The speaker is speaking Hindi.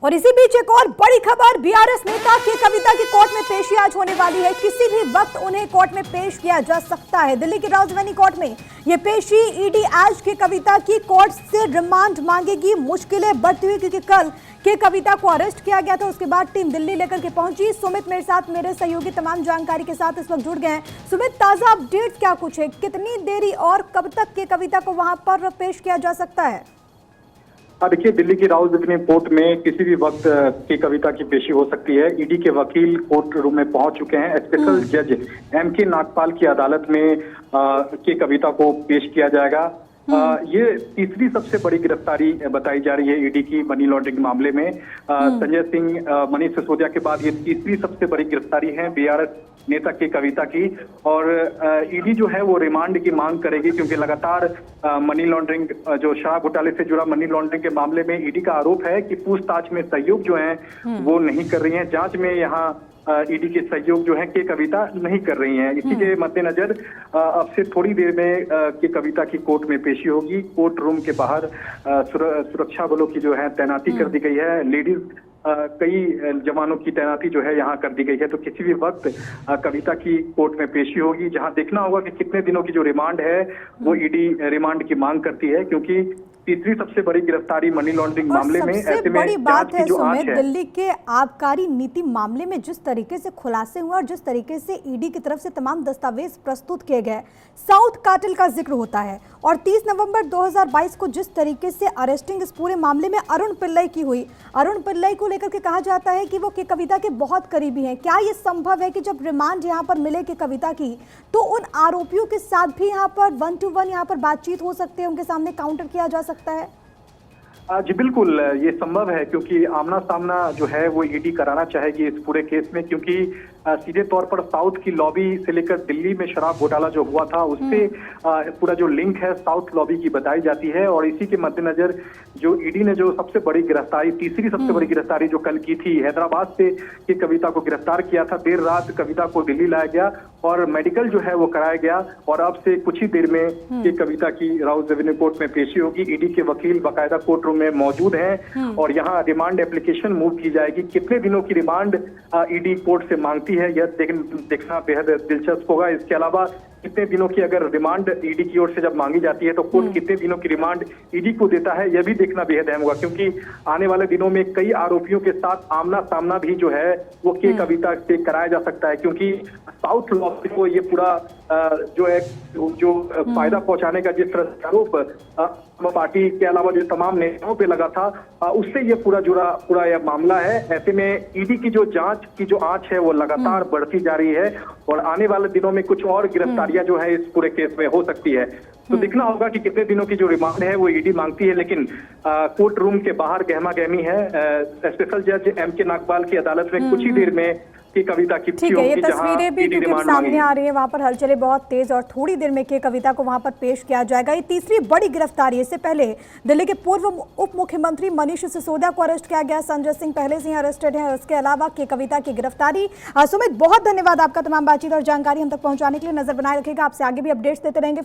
और इसी बीच एक और बड़ी खबर, बीआरएस नेता के कविता की कोर्ट में पेशी आज होने वाली है। किसी भी वक्त उन्हें कोर्ट में पेश किया जा सकता है। दिल्ली की राजधानी कोर्ट में ये पेशी ईडी आज के कविता की कोर्ट से रिमांड मांगेगी। मुश्किलें बढ़ती हुई क्योंकि कल के कविता को अरेस्ट किया गया था, उसके बाद टीम दिल्ली लेकर के पहुंची। सुमित मेरे साथ, मेरे सहयोगी तमाम जानकारी के साथ इस वक्त जुड़ गए हैं। सुमित, ताजा अपडेट क्या कुछ है, कितनी देरी और कब तक के कविता को वहां पर पेश किया जा सकता है? देखिए, दिल्ली की राउज़ कोर्ट में किसी भी वक्त की कविता की पेशी हो सकती है। ईडी के वकील कोर्ट रूम में पहुंच चुके हैं। स्पेशल जज एमके नागपाल की अदालत में की कविता को पेश किया जाएगा। ये तीसरी सबसे बड़ी गिरफ्तारी बताई जा रही है ईडी की मनी लॉन्ड्रिंग मामले में। संजय सिंह, मनीष सिसोदिया के बाद ये तीसरी सबसे बड़ी गिरफ्तारी है बीआरएस नेता की कविता की। और ईडी जो है वो रिमांड की मांग करेगी क्योंकि लगातार मनी लॉन्ड्रिंग, जो शराब घोटाले से जुड़ा मनी लॉन्ड्रिंग के मामले में ईडी का आरोप है कि पूछताछ में सहयोग जो है वो नहीं कर रही है। जांच में यहाँ ईडी के सहयोग जो है के कविता नहीं कर रही हैं। इसी के मद्देनजर अब से थोड़ी देर में के कविता की कोर्ट में पेशी होगी। कोर्ट रूम के बाहर सुरक्षा बलों की जो है तैनाती कर दी गई है। लेडीज कई जवानों की तैनाती जो है यहाँ कर दी गई है। तो किसी भी वक्त कविता की कोर्ट में पेशी होगी, जहाँ देखना होगा कि कितने दिनों की जो रिमांड है वो ईडी रिमांड की मांग करती है क्योंकि तीसरी सबसे बड़ी गिरफ्तारी मनी लॉन्ड्रिंग मामले में। ऐसे में बड़ी बात है सुमित, है दिल्ली के आबकारी नीति मामले में जिस तरीके से खुलासे हुए और जिस तरीके से ईडी की तरफ से तमाम दस्तावेज प्रस्तुत किए गए, साउथ कार्टेल का जिक्र होता है। और 30 नवंबर 2022 को जिस तरीके से अरेस्टिंग इस पूरे मामले में अरुण पिल्लई की हुई, अरुण पिल्लई को लेकर के कहा जाता है कि वो के कविता के बहुत करीबी हैं। क्या ये संभव है कि जब रिमांड यहाँ पर मिले के कविता की, तो उन आरोपियों के साथ भी यहाँ पर 1 to 1 यहाँ पर बातचीत हो सकती है, उनके सामने काउंटर किया जा सकता है? जी बिल्कुल, ये संभव है क्योंकि आमना सामना जो है वो ईडी कराना चाहेगी इस पूरे केस में। क्योंकि सीधे तौर पर साउथ की लॉबी से लेकर दिल्ली में शराब घोटाला जो हुआ था उससे पूरा जो लिंक है साउथ लॉबी की बताई जाती है। और इसी के मद्देनजर जो ईडी ने जो सबसे बड़ी गिरफ्तारी, तीसरी सबसे बड़ी गिरफ्तारी जो कल की थी, हैदराबाद से की कविता को गिरफ्तार किया था। देर रात कविता को दिल्ली लाया गया और मेडिकल जो है वो कराया गया। और अब से कुछ ही देर में की कविता की राउज़ रेवेन्यू कोर्ट में पेशी होगी। ईडी के वकील बाकायदा कोर्ट रूम में मौजूद हैं और यहाँ रिमांड एप्लीकेशन मूव की जाएगी। कितने दिनों की रिमांड ईडी कोर्ट से मांगती है यह देखना बेहद दिलचस्प होगा। इसके अलावा कितने दिनों की अगर रिमांड ईडी की ओर से जब मांगी जाती है तो कोर्ट कितने दिनों की रिमांड ईडी को देता है, यह भी देखना बेहद अहम होगा। क्योंकि आने वाले दिनों में कई आरोपियों के साथ आमना सामना भी जो है वो के कविता से कराया जा सकता है। क्योंकि साउथ लॉबी को ये पूरा जो है जो फायदा पहुंचाने का जिस तरह से आरोप पार्टी के अलावा जो तमाम नेताओं पे लगा था, उससे ये पूरा यह मामला है। ऐसे में ईडी की जो जांच की जो आंच है वो लगातार बढ़ती जा रही है और आने वाले दिनों में कुछ और गिरफ्तारियां जो है इस पूरे केस में हो सकती है। तो देखना होगा कि कितने दिनों की जो रिमांड है वो ईडी मांगती है। लेकिन कोर्ट रूम के बाहर गहमा गहमी है। स्पेशल जज एमके नागपाल की अदालत में कुछ ही देर में की कविता की ठीक है, ये तस्वीरें भी क्योंकि सामने आ रही है, वहां पर हलचलें बहुत तेज और थोड़ी देर में के कविता को वहां पर पेश किया जाएगा। ये तीसरी बड़ी गिरफ्तारी। इससे पहले दिल्ली के पूर्व उप मुख्यमंत्री मनीष सिसोदिया को अरेस्ट किया गया। संजय सिंह पहले से ही अरेस्टेड है। उसके अलावा के कविता की गिरफ्तारी। सुमित, बहुत धन्यवाद आपका तमाम बातचीत और जानकारी हम तक पहुंचाने के लिए। नजर बनाए रखेगा, आपसे आगे भी अपडेट्स देते रहेंगे।